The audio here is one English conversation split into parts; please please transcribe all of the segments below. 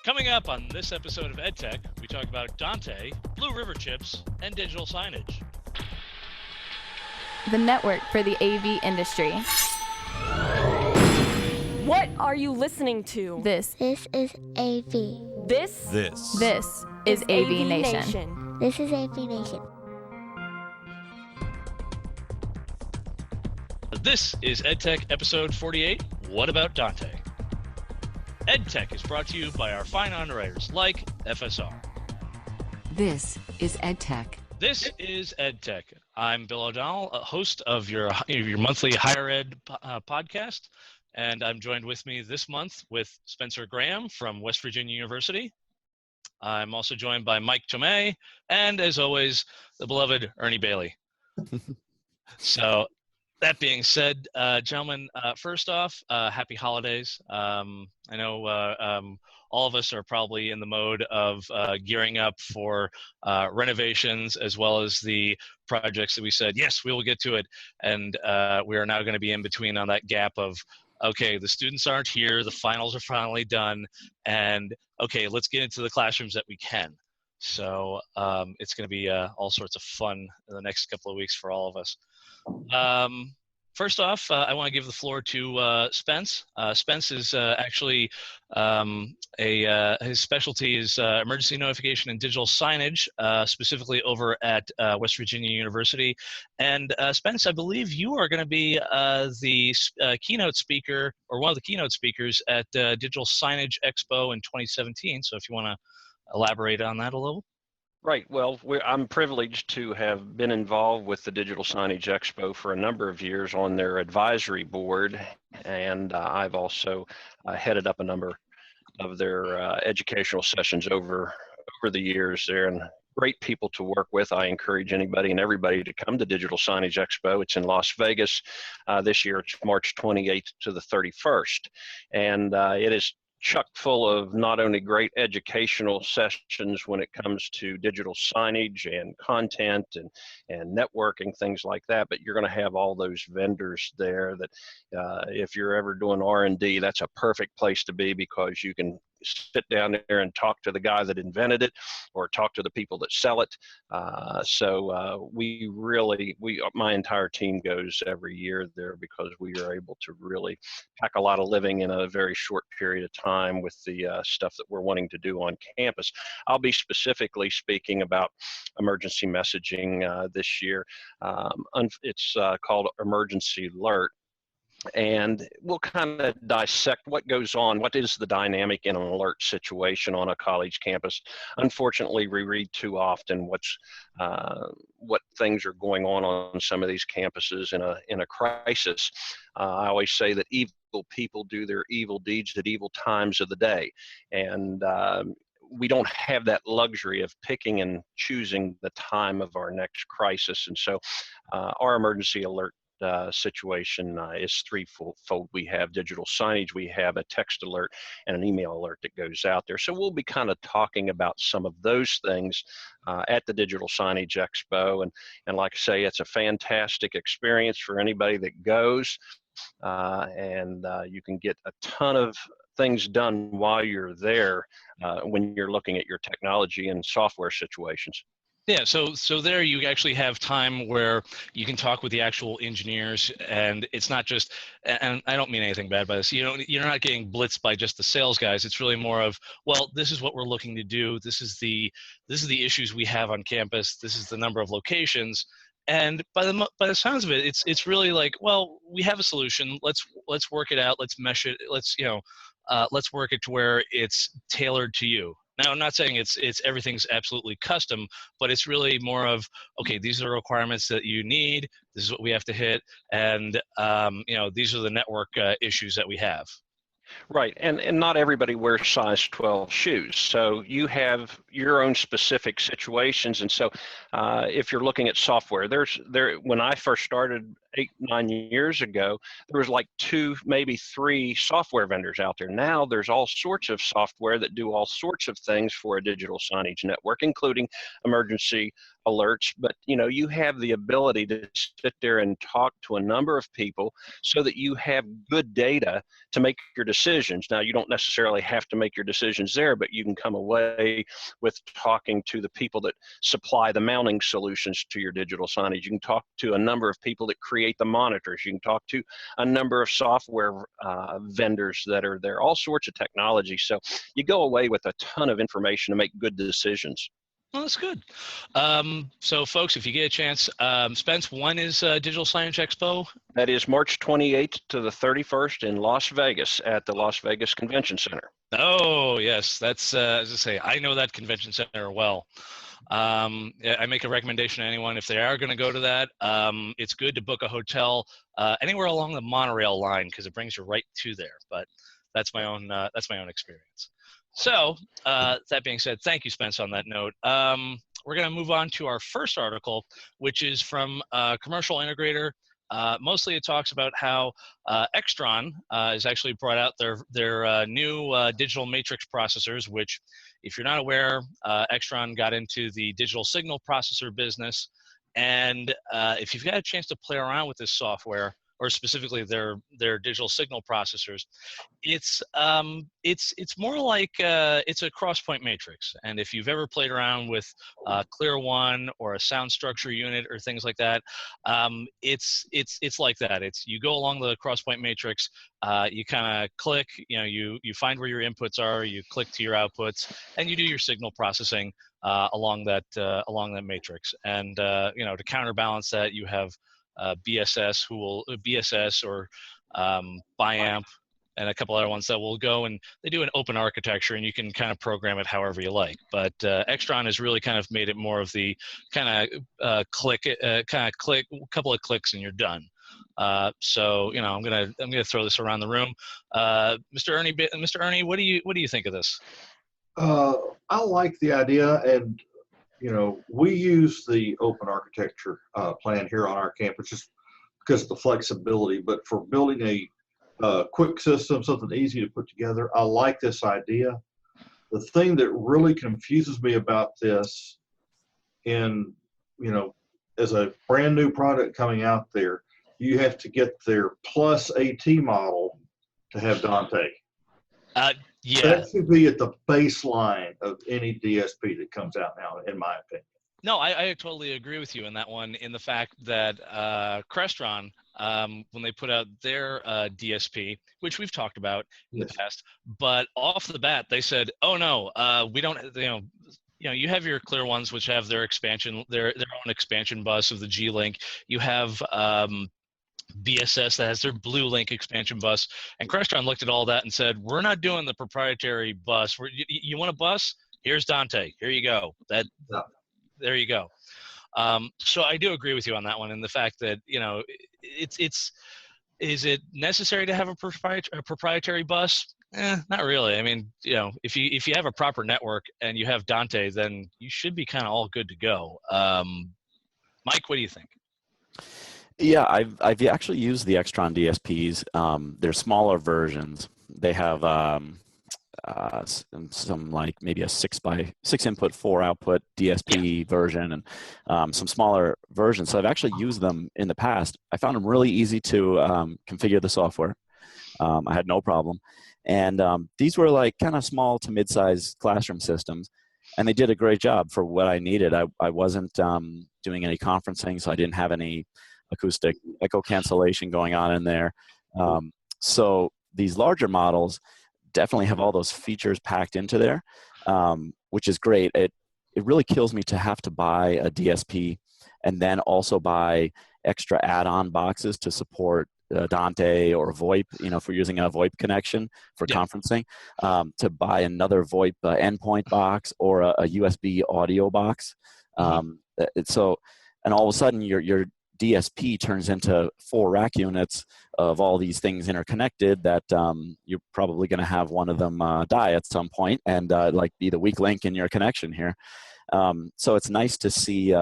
Coming up on this episode of EdTech, we talk about Dante, Blue River chips, and digital signage. The network for the AV industry. What are you listening to? This is AV. This is AVNation. This is AVNation. This is EdTech episode 48, What About Dante? EdTech is brought to you by our fine underwriters like FSR. This is EdTech. This is EdTech. I'm Bill O'Donnell, a host of your monthly higher ed podcast, and I'm joined with me this month with Spencer Graham from West Virginia University. I'm also joined by Mike Tomei, and as always, the beloved Ernie Bailey. So, that being said, gentlemen, first off, happy holidays. I know all of us are probably in the mode of gearing up for renovations as well as the projects that we said, yes, we will get to it. And we are now going to be in between on that gap of, okay, the students aren't here, the finals are finally done, and okay, let's get into the classrooms that we can. So it's going to be all sorts of fun in the next couple of weeks for all of us. First off, I want to give the floor to Spence. Spence is actually his specialty is emergency notification and digital signage, specifically over at West Virginia University. And Spence, I believe you are going to be the keynote speaker, or one of the keynote speakers at Digital Signage Expo in 2017. So if you want to elaborate on that a little. Right. Well, I'm privileged to have been involved with the Digital Signage Expo for a number of years on their advisory board, and I've also headed up a number of their educational sessions over the years there, and great people to work with. I encourage anybody and everybody to come to Digital Signage Expo. It's in Las Vegas this year. It's March 28th to the 31st, and it is chock full of not only great educational sessions when it comes to digital signage and content and networking, things like that, but you're going to have all those vendors there that if you're ever doing R&D, that's a perfect place to be, because you can sit down there and talk to the guy that invented it or talk to the people that sell it. My entire team goes every year there because we are able to really pack a lot of living in a very short period of time with the stuff that we're wanting to do on campus. I'll be specifically speaking about emergency messaging this year. It's called Emergency Alert. And we'll kind of dissect what goes on, what is the dynamic in an alert situation on a college campus. Unfortunately, we read too often what things are going on some of these campuses in a crisis. I always say that evil people do their evil deeds at evil times of the day. And we don't have that luxury of picking and choosing the time of our next crisis. And so our emergency alert situation is threefold. We have digital signage, we have a text alert, and an email alert that goes out there. So we'll be kind of talking about some of those things at the Digital Signage Expo. And like I say, it's a fantastic experience for anybody that goes. And you can get a ton of things done while you're there when you're looking at your technology and software situations. Yeah, so there you actually have time where you can talk with the actual engineers, and it's not just, and I don't mean anything bad by this, you're not getting blitzed by just the sales guys. It's really more of, well, this is what we're looking to do. This is the issues we have on campus. This is the number of locations. And by the sounds of it, it's really like, well, we have a solution. Let's work it out. Let's mesh it. Let's work it to where it's tailored to you. Now, I'm not saying it's everything's absolutely custom, but it's really more of, okay, these are the requirements that you need. This is what we have to hit, and these are the network issues that we have. Right, and not everybody wears size 12 shoes, so you have your own specific situations. And so if you're looking at software, when I first started 8-9 years ago, there was like 2, maybe 3 software vendors out there. Now there's all sorts of software that do all sorts of things for a digital signage network, including emergency alerts, but you have the ability to sit there and talk to a number of people so that you have good data to make your decisions. Now, you don't necessarily have to make your decisions there, but you can come away with talking to the people that supply the mounting solutions to your digital signage. You can talk to a number of people that create the monitors. You can talk to a number of software vendors that are there, all sorts of technology. So you go away with a ton of information to make good decisions. Well, that's good. So, folks, if you get a chance, Spence, when is Digital Signage Expo? That is March 28th to the 31st in Las Vegas at the Las Vegas Convention Center. Oh, yes. That's, as I say, I know that convention center well. I make a recommendation to anyone, if they are going to go to that, it's good to book a hotel anywhere along the monorail line because it brings you right to there. But that's my own experience. So that being said, thank you, Spence, on that note. We're going to move on to our first article, which is from Commercial Integrator. Mostly it talks about how Extron has actually brought out their new digital matrix processors, which, if you're not aware, Extron got into the digital signal processor business. And if you've got a chance to play around with this software, or specifically their digital signal processors, it's more like it's a cross-point matrix. And if you've ever played around with Clear One or a sound structure unit or things like that, it's like that. It's, you go along the cross-point matrix, you kind of click, you find where your inputs are, you click to your outputs, and you do your signal processing along that matrix. And to counterbalance that, you have BSS or BIAMP and a couple other ones that will go, and they do an open architecture, and you can kind of program it however you like. But Extron has really kind of made it more of the kind of click, a couple of clicks and you're done. So I'm gonna throw this around the room. Mr. Ernie, what do you think of this? I like the idea, and we use the open architecture plan here on our campus just because of the flexibility. But for building a quick system, something easy to put together, I like this idea. The thing that really confuses me about this, as a brand new product coming out there, you have to get their plus AT model to have Dante. Yeah. That should be at the baseline of any DSP that comes out now, in my opinion. No, I totally agree with you in that one, in the fact that Crestron, when they put out their DSP, which we've talked about in the past, but off the bat, they said, oh no, we don't, you have your Clear ones, which have their expansion, their own expansion bus of the G-Link. You have BSS that has their Blue Link expansion bus, and Crestron looked at all that and said, we're not doing the proprietary bus. You want a bus? Here's Dante. Here you go. There you go. So I do agree with you on that one, and the fact that is it necessary to have a proprietary bus? Not really. I mean, if you have a proper network and you have Dante, then you should be kind of all good to go. Mike, what do you think? Yeah, I've actually used the Extron DSPs. They're smaller versions. They have some like maybe a 6x6 input 4 output DSP version, and some smaller versions. So I've actually used them in the past. I found them really easy to configure the software. I had no problem. And these were like kind of small to mid-size classroom systems, and they did a great job for what I needed. I wasn't doing any conferencing, so I didn't have any acoustic echo cancellation going on in there. So these larger models definitely have all those features packed into there, which is great. It really kills me to have to buy a DSP and then also buy extra add-on boxes to support Dante or VoIP, if we're using a VoIP connection for conferencing, to buy another VoIP endpoint box or a USB audio box. So, and all of a sudden your DSP turns into 4 rack units of all these things interconnected that you're probably going to have one of them die at some point and like be the weak link in your connection here. So it's nice to see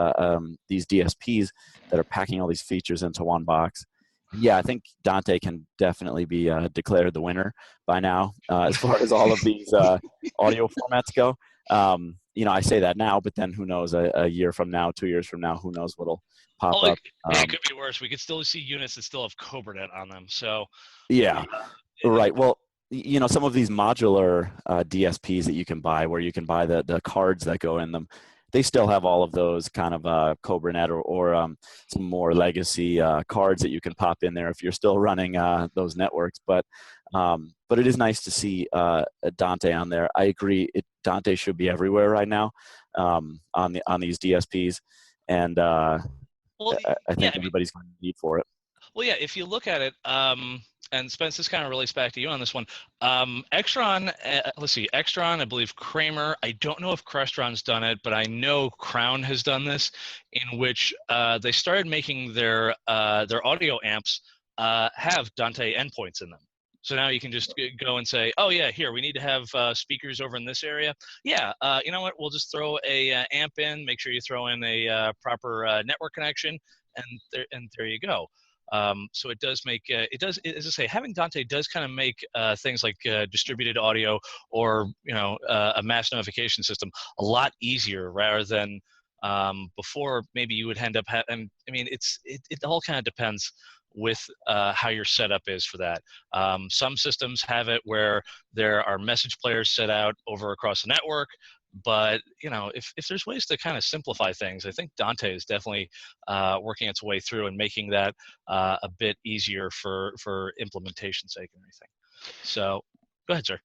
these DSPs that are packing all these features into one box. Yeah, I think Dante can definitely be declared the winner by now as far as all of these audio formats go. I say that now, but then who knows, a year from now, 2 years from now, who knows what'll pop up. It could be worse. We could still see units that still have CobraNet on them. So yeah, right. Well, some of these modular DSPs that you can buy, where you can buy the cards that go in them, they still have all of those kind of CobraNet or some more legacy cards that you can pop in there if you're still running those networks. But it is nice to see Dante on there. I agree. Dante should be everywhere right now on these DSPs, and I think everybody's going to need for it. Well, yeah, if you look at it, and Spence, this kind of relates back to you on this one. Extron, Extron, I believe Kramer, I don't know if Crestron's done it, but I know Crown has done this, in which they started making their audio amps have Dante endpoints in them. So now you can just go and say, oh yeah, here, we need to have speakers over in this area. Yeah, you know what, we'll just throw a amp in, make sure you throw in a proper network connection, and there you go. So it does make, as I say, having Dante does kind of make things like distributed audio or, a mass notification system a lot easier, rather than before maybe you would end up having, it all kind of depends with how your setup is for that. Some systems have it where there are message players set out over across the network. But, if there's ways to kind of simplify things, I think Dante is definitely working its way through and making that a bit easier for implementation's sake and everything. So go ahead, sir.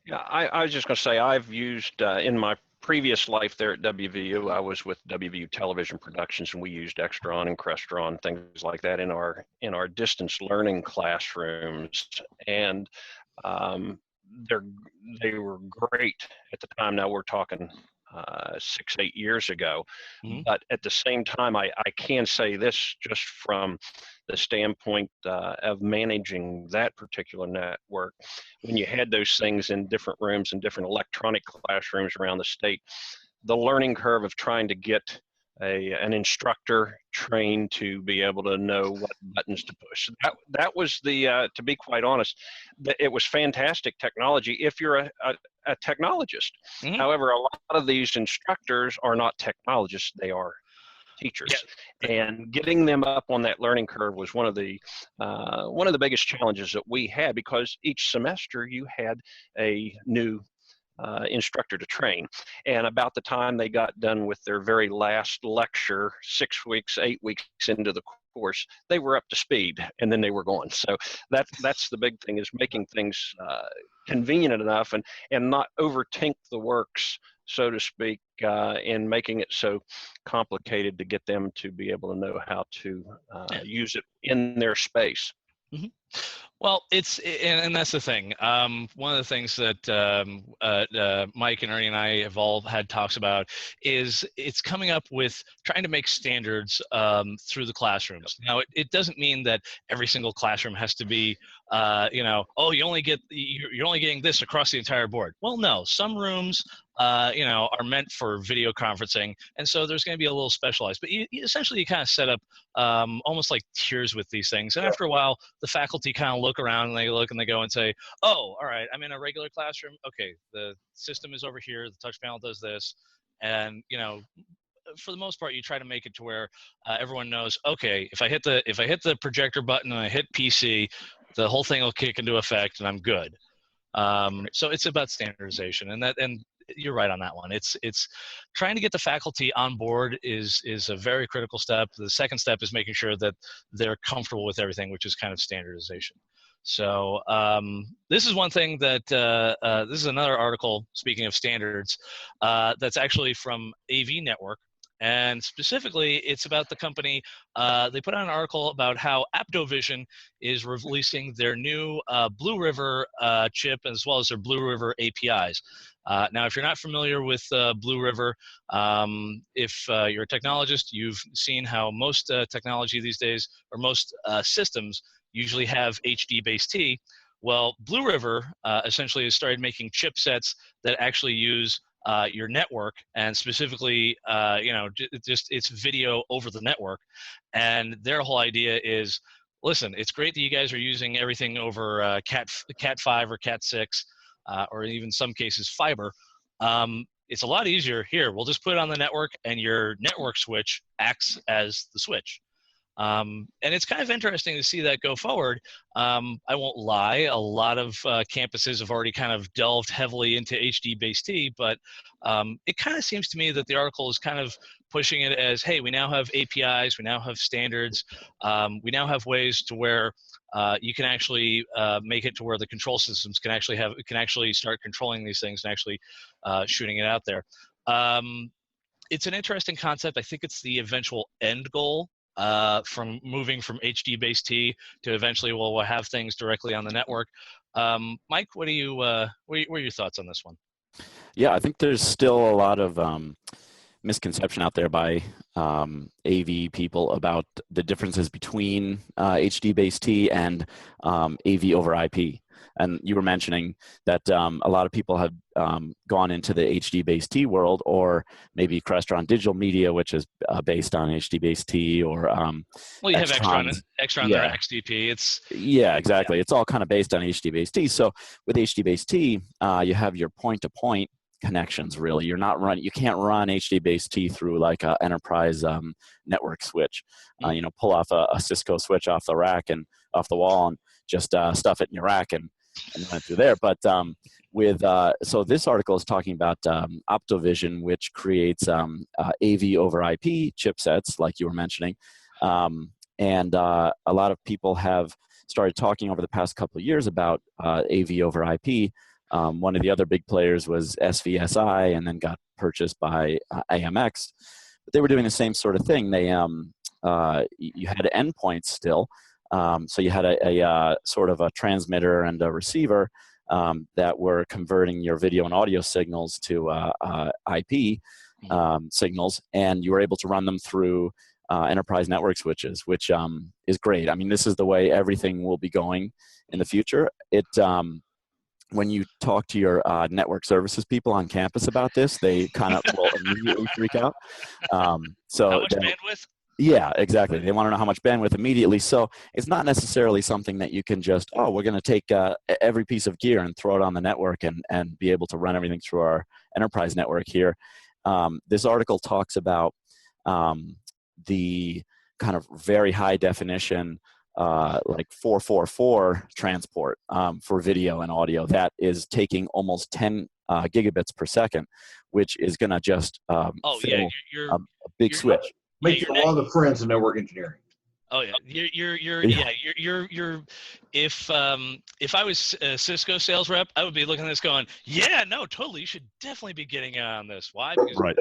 Yeah, I was just going to say, I've used in my previous life there at WVU, I was with WVU Television Productions, and we used Extron and Crestron, things like that in our distance learning classrooms. And they were great at the time. Now we're talking 6-8 years ago. Mm-hmm. But at the same time, I can say this just from the standpoint of managing that particular network. When you had those things in different rooms and different electronic classrooms around the state, the learning curve of trying to get an instructor trained to be able to know what buttons to push. That was to be quite honest, it was fantastic technology if you're a technologist. Mm-hmm. However, a lot of these instructors are not technologists, they are teachers. Yeah. And getting them up on that learning curve was one of the biggest challenges that we had, because each semester you had a new instructor to train. And about the time they got done with their very last lecture, 6 weeks, 8 weeks into the course, they were up to speed, and then they were gone. So that's the big thing, is making things convenient enough and not overtink the works, so to speak, in making it so complicated to get them to be able to know how to use it in their space. Mm-hmm. Well, and that's the thing. One of the things that Mike and Ernie and I have all had talks about is it's coming up with trying to make standards through the classrooms. Now, it doesn't mean that every single classroom has to be, you're only getting this across the entire board. Well, no, some rooms, are meant for video conferencing, and so there's going to be a little specialized. But essentially, you kind of set up almost like tiers with these things, and after a while, the faculty kind of look around and they look and they go and say, "Oh, all right, I'm in a regular classroom. Okay, the system is over here. The touch panel does this," and for the most part, you try to make it to where everyone knows. Okay, if I hit the projector button and I hit PC, the whole thing will kick into effect, and I'm good. So it's about standardization, and you're right on that one. It's trying to get the faculty on board is a very critical step. The second step is making sure that they're comfortable with everything, which is kind of standardization. So this is one thing that this is another article, speaking of standards, that's actually from AV Network. And specifically, it's about the company. They put out an article about how AptoVision is releasing their new Blue River chip, as well as their Blue River APIs. Now, if you're not familiar with Blue River, if you're a technologist, you've seen how most technology these days, or most systems, usually have HD-based. Well, Blue River essentially has started making chipsets that actually use your network, and specifically, it's video over the network. And their whole idea is, listen, it's great that you guys are using everything over Cat 5 or Cat 6, or even some cases fiber. it's a lot easier. Here, we'll just put it on the network, and your network switch acts as the switch. And it's kind of interesting to see that go forward. I won't lie, a lot of campuses have already kind of delved heavily into HD-based-T, but it kind of seems to me that the article is kind of pushing it as, hey, we now have APIs, we now have standards, we now have ways to where you can actually make it to where the control systems can actually start controlling these things and actually shooting it out there. It's an interesting concept. I think it's the eventual end goal. From moving from HD-based-T to eventually, well, we'll have things directly on the network. Mike, what are your thoughts on this one? Yeah, I think there's still a lot of misconception out there by AV people about the differences between HD-based-T and AV over IP. And you were mentioning that a lot of people have gone into the HD-based-T world, or maybe Crestron Digital Media, which is based on HD-based-T, or well, you have Extron yeah. Their XDP. Yeah, exactly. It's all kind of based on HD-based-T. So with HD-based-T, you have your point-to-point connections. Really, you can't run HD-based-T through like an enterprise network switch. Pull off a Cisco switch off the rack and off the wall, and just stuff it in your rack and run it through there. But so this article is talking about OptoVision, which creates AV over IP chipsets, like you were mentioning, and a lot of people have started talking over the past couple of years about AV over IP. One of the other big players was SVSI, and then got purchased by AMX. But they were doing the same sort of thing. They you had endpoints still. So you had a sort of a transmitter and a receiver that were converting your video and audio signals to IP signals, and you were able to run them through enterprise network switches, which is great. I mean, this is the way everything will be going in the future. When you talk to your network services people on campus about this, they kind of will immediately freak out. So how much bandwidth? Yeah, exactly. They want to know how much bandwidth immediately. So it's not necessarily something that you can just, we're going to take every piece of gear and throw it on the network and be able to run everything through our enterprise network here. This article talks about the kind of very high definition, like 444 transport for video and audio that is taking almost 10 gigabits per second, which is going to just fill a big switch. Make you a lot of friends in network engineering. Oh yeah, if I was a Cisco sales rep, I would be looking at this going, yeah, no, totally, you should definitely be getting on this. Why? Because right.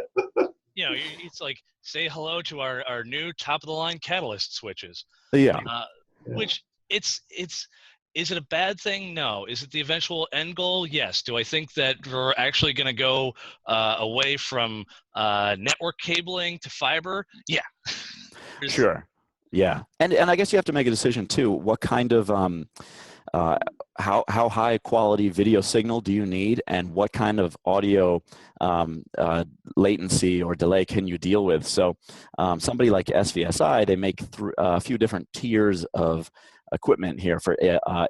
It's like, say hello to our new top of the line Catalyst switches. Yeah. Which is it a bad thing? No. Is it the eventual end goal? Yes. Do I think that we're actually going to go away from network cabling to fiber? Yeah. Sure. Yeah. And I guess you have to make a decision too. What kind of how high quality video signal do you need, and what kind of audio latency or delay can you deal with? So somebody like SVSI, they make a few different tiers of equipment here for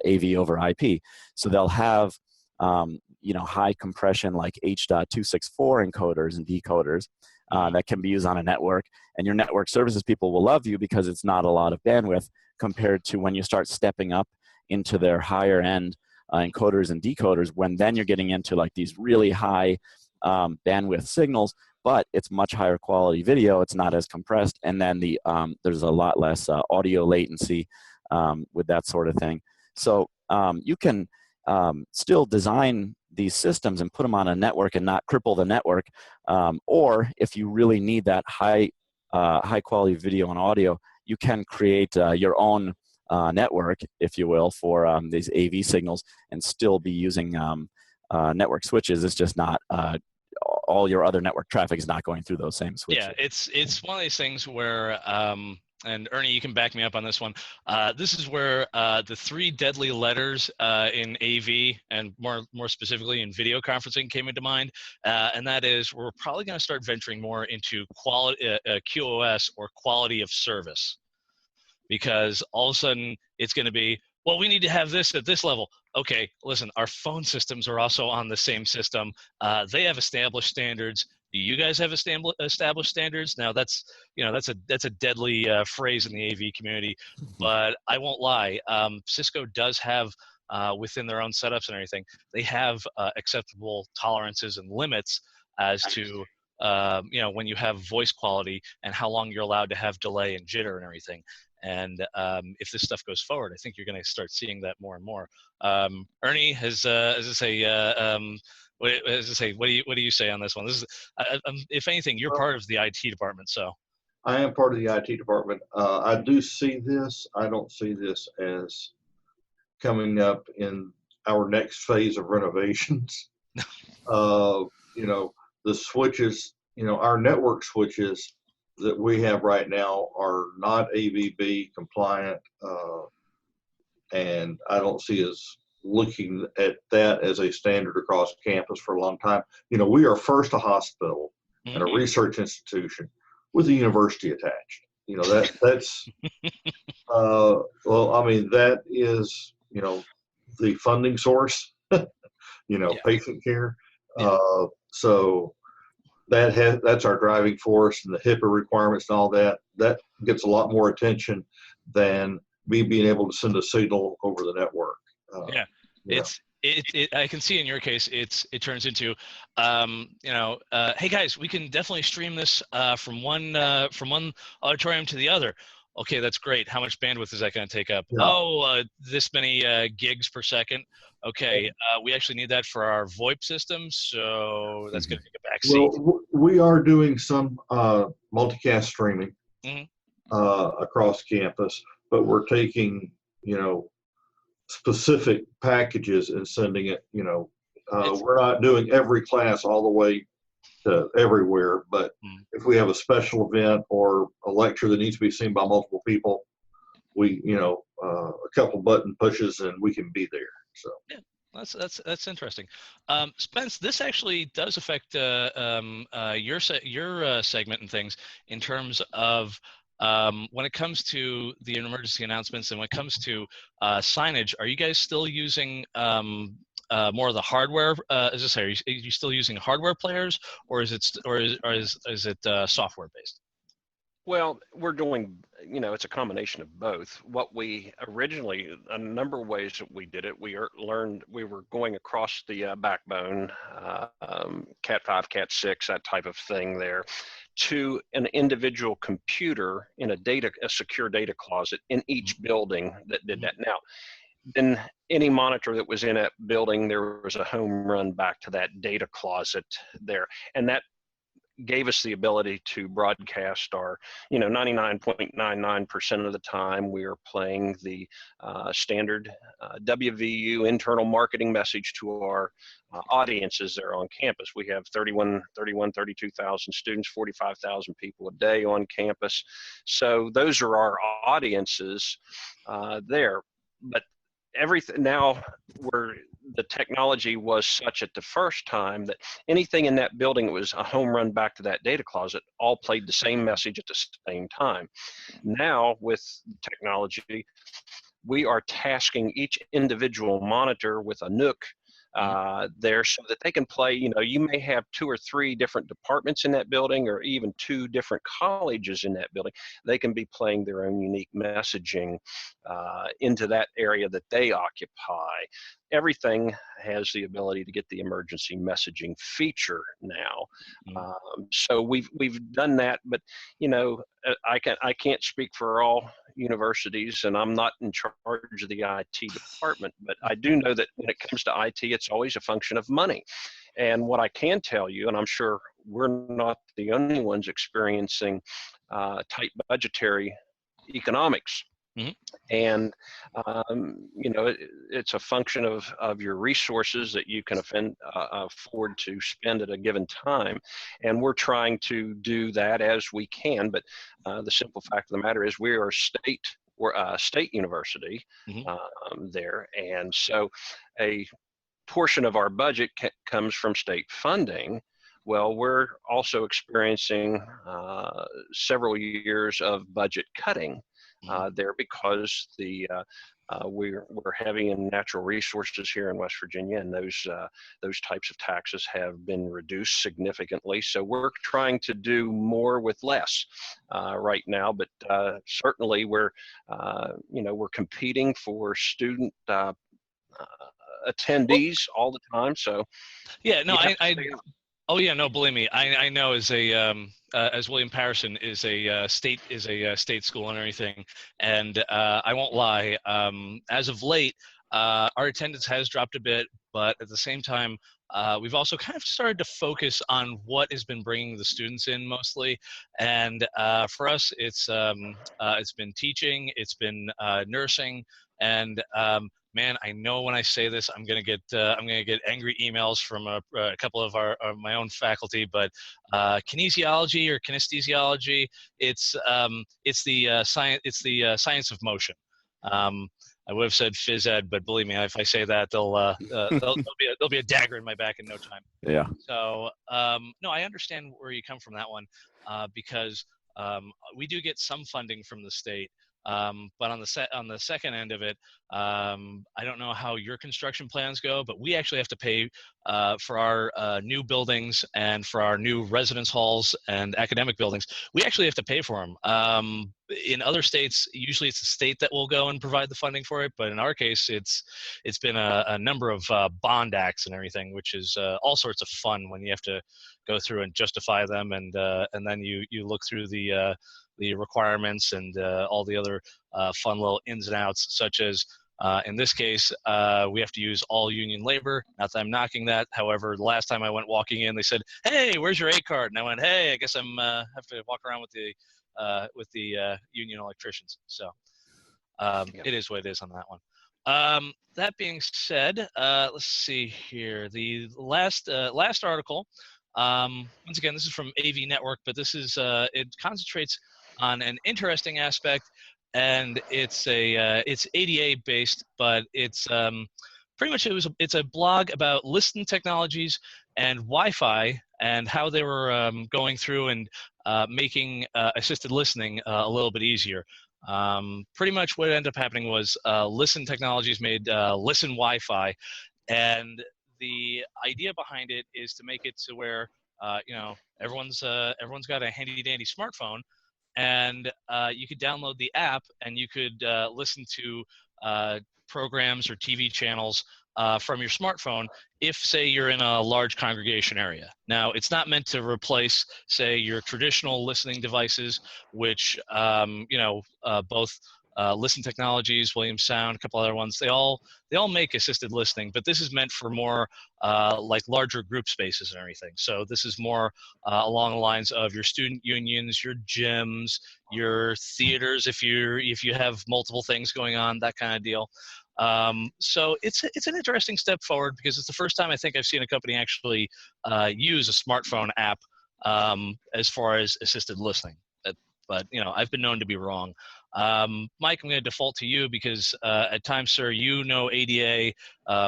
AV over IP. So they'll have high compression like H.264 encoders and decoders that can be used on a network, and your network services people will love you because it's not a lot of bandwidth compared to when you start stepping up into their higher end encoders and decoders, when then you're getting into like these really high bandwidth signals, but it's much higher quality video. It's not as compressed, and then there's a lot less audio latency with that sort of thing. So you can still design these systems and put them on a network and not cripple the network. Or if you really need that high quality video and audio, you can create your own network, if you will, for these AV signals and still be using network switches. It's just not all your other network traffic is not going through those same switches. Yeah, it's one of these things where and Ernie, you can back me up on this one. This is where the three deadly letters in AV and more specifically in video conferencing came into mind, and that is we're probably going to start venturing more into quality QoS or quality of service, because all of a sudden it's going to be, well, we need to have this at this level. Okay, listen, our phone systems are also on the same system. They have established standards. Do you guys have established standards? Now that's a deadly phrase in the AV community, but I won't lie. Cisco does have within their own setups and everything, they have acceptable tolerances and limits as to when you have voice quality and how long you're allowed to have delay and jitter and everything. And if this stuff goes forward, I think you're going to start seeing that more and more. Ernie, what do you say on this one? This is, if anything, you're part of the IT department, so. I am part of the IT department. I do see this. I don't see this as coming up in our next phase of renovations. The switches, our network switches that we have right now are not AVB compliant, and I don't see us looking at that as a standard across campus for a long time. We are first a hospital and a research institution with a university attached. That's that is the funding source. Patient care. So that's our driving force, and the HIPAA requirements and all that gets a lot more attention than me being able to send a signal over the network. I can see in your case, it turns into, hey guys, we can definitely stream this from one auditorium to the other. Okay, that's great. How much bandwidth is that going to take up? Yeah. This many gigs per second. Okay, we actually need that for our VoIP system, so that's going to take a backseat. Well, we are doing some multicast streaming across campus, but we're taking, specific packages and sending it, we're not doing every class all the way to everywhere, but if we have a special event or a lecture that needs to be seen by multiple people, we, a couple button pushes and we can be there. So yeah, that's interesting. Spence, this actually does affect your segment and things in terms of when it comes to the emergency announcements and when it comes to signage. Are you guys still using more of the hardware? Are you still using hardware players, or is it software based? Well, we're doing, it's a combination of both. What we originally, a number of ways that we did it, we learned we were going across the backbone, Cat 5, Cat 6, that type of thing there, to an individual computer in a secure data closet in each building that did that. Now, in any monitor that was in that building, there was a home run back to that data closet there. And that gave us the ability to broadcast our, 99.99% of the time we are playing the standard WVU internal marketing message to our audiences there on campus. We have 32,000 students, 45,000 people a day on campus. So those are our audiences there. But everything now, the technology was such at the first time that anything in that building that was a home run back to that data closet all played the same message at the same time. Now with technology, we are tasking each individual monitor with a NUC there so that they can play, you may have 2 or 3 different departments in that building or even 2 different colleges in that building. They can be playing their own unique messaging into that area that they occupy. Everything has the ability to get the emergency messaging feature now. So we've done that, but I can't speak for all universities, and I'm not in charge of the IT department, but I do know that when it comes to IT, it's always a function of money. And what I can tell you, and I'm sure we're not the only ones experiencing tight budgetary economics. And, it's a function of your resources that you can afford to spend at a given time. And we're trying to do that as we can. But the simple fact of the matter is we're a state university there. And so a portion of our budget comes from state funding. Well, we're also experiencing several years of budget cutting there because we're heavy in natural resources here in West Virginia, and those types of taxes have been reduced significantly. So we're trying to do more with less right now, but certainly we're competing for student attendees all the time. So yeah, no, oh yeah, no, believe me, I know as William Patterson is a state school and everything, and I won't lie, as of late, our attendance has dropped a bit, but at the same time, we've also kind of started to focus on what has been bringing the students in mostly, and for us, it's been teaching, it's been nursing, and man, I know when I say this, I'm gonna get angry emails from a couple of my own faculty. But kinesiology or kinesthesiology, it's the science of motion. I would have said phys ed, but believe me, if I say that, there'll be a dagger in my back in no time. Yeah. So no, I understand where you come from that one, because we do get some funding from the state. But on the second end of it, I don't know how your construction plans go, but we actually have to pay for our new buildings and for our new residence halls and academic buildings. We actually have to pay for them. In other states, usually it's the state that will go and provide the funding for it, but in our case, it's been a number of bond acts and everything, which is all sorts of fun when you have to go through and justify them, and then you look through the requirements and all the other fun little ins and outs, such as in this case, we have to use all union labor. Not that I'm knocking that. However, the last time I went walking in, they said, "Hey, where's your A card?" And I went, "Hey, I guess I'm have to walk around with the union electricians." So it is what it is on that one. That being said, let's see here. The last article. Once again, this is from AV Network, but this is it concentrates on an interesting aspect, and it's ADA based, but it's pretty much it's a blog about listening technologies and Wi-Fi and how they were going through and making assisted listening a little bit easier. Pretty much what ended up happening was Listen Technologies made Listen Wi-Fi, and the idea behind it is to make it to where everyone's got a handy dandy smartphone, and you could download the app and you could listen to programs or TV channels from your smartphone if, say, you're in a large congregation area. Now, it's not meant to replace, say, your traditional listening devices, which both Listen Technologies, Williams Sound, a couple other ones, they all make assisted listening, but this is meant for more like larger group spaces and everything. So this is more along the lines of your student unions, your gyms, your theaters, if you have multiple things going on, that kind of deal. So it's an interesting step forward, because it's the first time I think I've seen a company actually use a smartphone app as far as assisted listening. But I've been known to be wrong. Mike, I'm going to default to you because at times, sir, you know ADA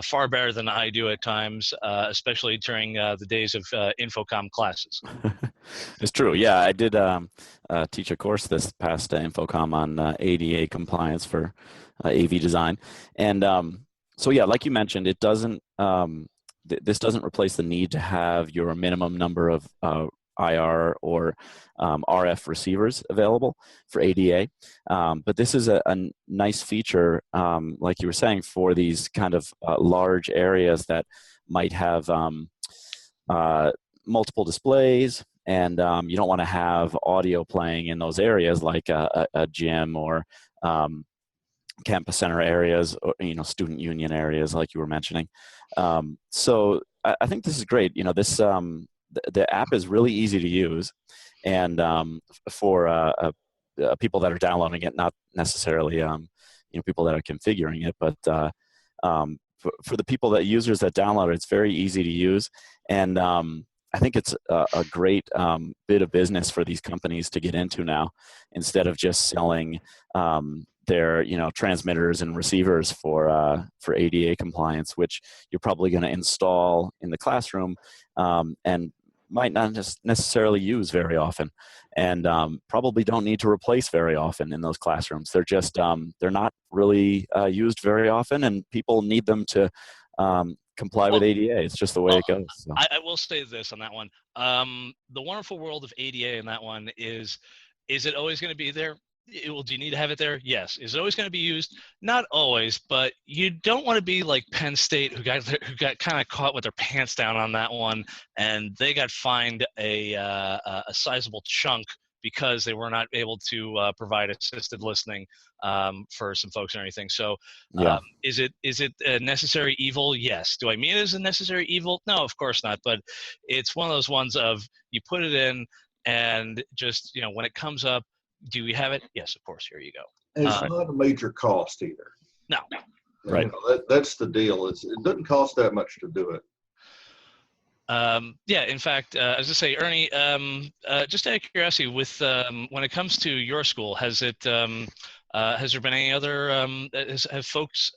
far better than I do at times, especially during the days of Infocom classes. It's true. Yeah, I did teach a course this past Infocom on ADA compliance for AV design. And so, yeah, like you mentioned, it doesn't. This doesn't replace the need to have your minimum number of IR or RF receivers available for ADA. But this is a nice feature, like you were saying, for these kind of large areas that might have multiple displays, and you don't want to have audio playing in those areas, like a gym or campus center areas, or student union areas, like you were mentioning. So I think this is great. This the app is really easy to use, and for people that are downloading it, not necessarily people that are configuring it, but for the users that download it, it's very easy to use, and I think it's a great bit of business for these companies to get into now, instead of just selling their transmitters and receivers for ADA compliance, which you're probably going to install in the classroom, and might not necessarily use very often, and probably don't need to replace very often in those classrooms. They're just they're not really used very often, and people need them to comply with ADA. It's just the way it goes. So. I will say this on that one. The wonderful world of ADA in that one is it always going to be there? Do you need to have it there? Yes. Is it always going to be used? Not always, but you don't want to be like Penn State, who got kind of caught with their pants down on that one, and they got fined a sizable chunk because they were not able to provide assisted listening for some folks or anything. So is it a necessary evil? Yes. Do I mean it as a necessary evil? No, of course not. But it's one of those ones of you put it in and just, when it comes up, do we have it? Yes, of course. Here you go. And it's not a major cost either. No. Right. That's the deal. It doesn't cost that much to do it. Yeah, in fact, as I say, Ernie, just out of curiosity, with when it comes to your school, has there been any other? Have folks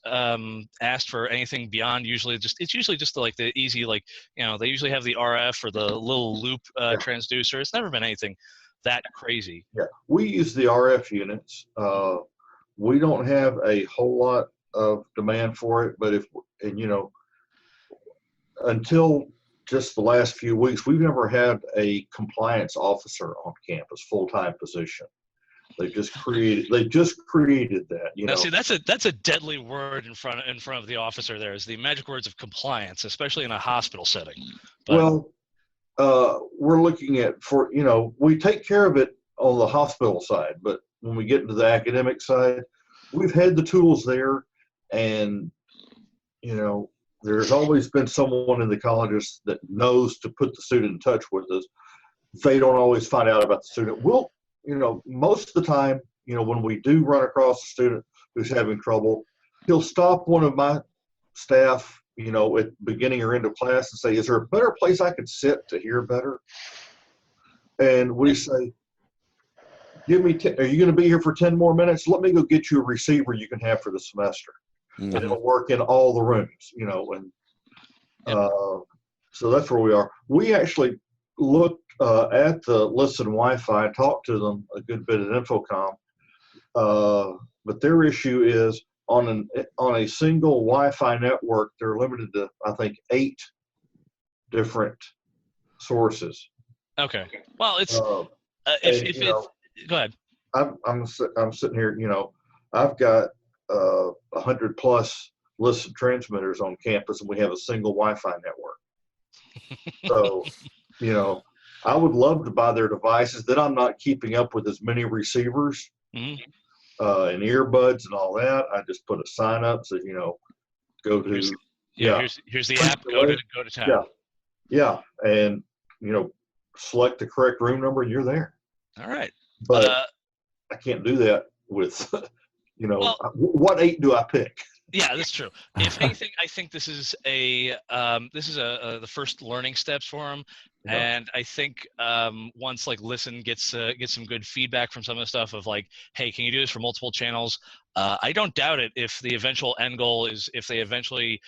asked for anything beyond it's usually just like the easy, like they usually have the RF or the little loop transducer. It's never been anything that crazy. Yeah, we use the RF units. We don't have a whole lot of demand for it, but until just the last few weeks, we've never had a compliance officer on campus, full-time position. They just created that. Now, see, that's a deadly word in front of the officer. There is the magic words of compliance, especially in a hospital setting. But, we're looking at we take care of it on the hospital side, but when we get into the academic side, we've had the tools there, and there's always been someone in the colleges that knows to put the student in touch with us. They don't always find out about the student. We'll, most of the time, when we do run across a student who's having trouble, he'll stop one of my staff, at beginning or end of class and say, is there a better place I could sit to hear better? And we say, are you going to be here for 10 more minutes? Let me go get you a receiver you can have for the semester. Mm-hmm. And it'll work in all the rooms, so that's where we are. We actually looked at the Listen Wi-Fi, talked to them a good bit at Infocom, but their issue is on a single Wi-Fi network, they're limited to, I think, 8 different sources. Okay. Well, it's go ahead. I'm sitting here, I've got 100+ Listen transmitters on campus, and we have a single Wi-Fi network. So, I would love to buy their devices. Then I'm not keeping up with as many receivers and earbuds and all that. I just put a sign up, so go to here's the app. Go to town. Yeah, and select the correct room number, and you're there. All right, but I can't do that with what 8 do I pick? Yeah, that's true. If anything, I think this is the first learning steps for them, and I think once Listen gets some good feedback from some of the stuff of hey, can you do this for multiple channels? I don't doubt it. If the eventual end goal is if they eventually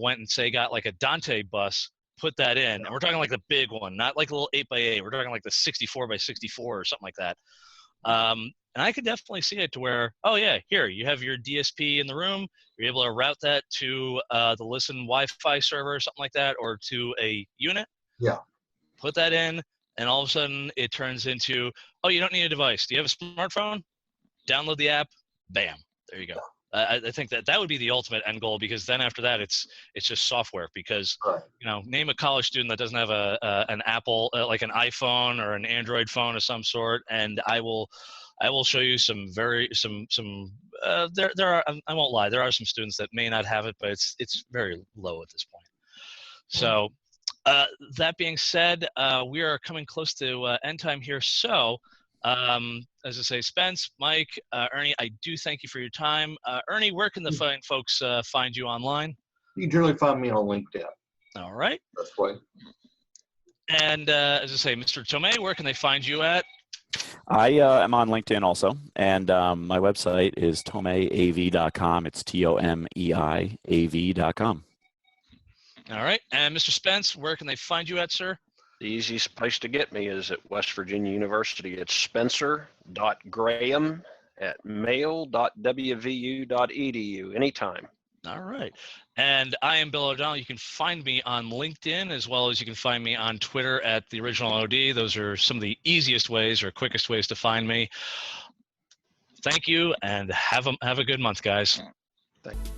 went and got a Dante bus, put that in, and we're talking the big one, not a little 8x8. We're talking the 64x64 or something like that. And I could definitely see it to where, oh yeah, here you have your DSP in the room. You're able to route that to the Listen Wi-Fi server or something like that, or to a unit. Yeah. Put that in, and all of a sudden it turns into, oh, you don't need a device. Do you have a smartphone? Download the app. Bam. There you go. I think that would be the ultimate end goal, because then after that it's just software. Because name a college student that doesn't have an Apple like an iPhone or an Android phone of some sort, and I will show you there are, I won't lie, there are some students that may not have it, but it's very low at this point. So that being said, we are coming close to end time here. So as I say, Spence, Mike, Ernie, I do thank you for your time. Ernie, where can the fine folks find you online? You can generally find me on LinkedIn. All right. That's right. And as I say, Mr. Tomei, where can they find you at? I am on LinkedIn also, and my website is tomeiav.com. It's TOMEIAV.com. All right. And Mr. Spence, where can they find you at, sir? The easiest place to get me is at West Virginia University. It's spencer.graham@mail.wvu.edu anytime. All right. And I am Bill O'Donnell. You can find me on LinkedIn, as well as you can find me on Twitter at the original OD. Those are some of the easiest ways or quickest ways to find me. Thank you, and have a good month, guys. Thank you.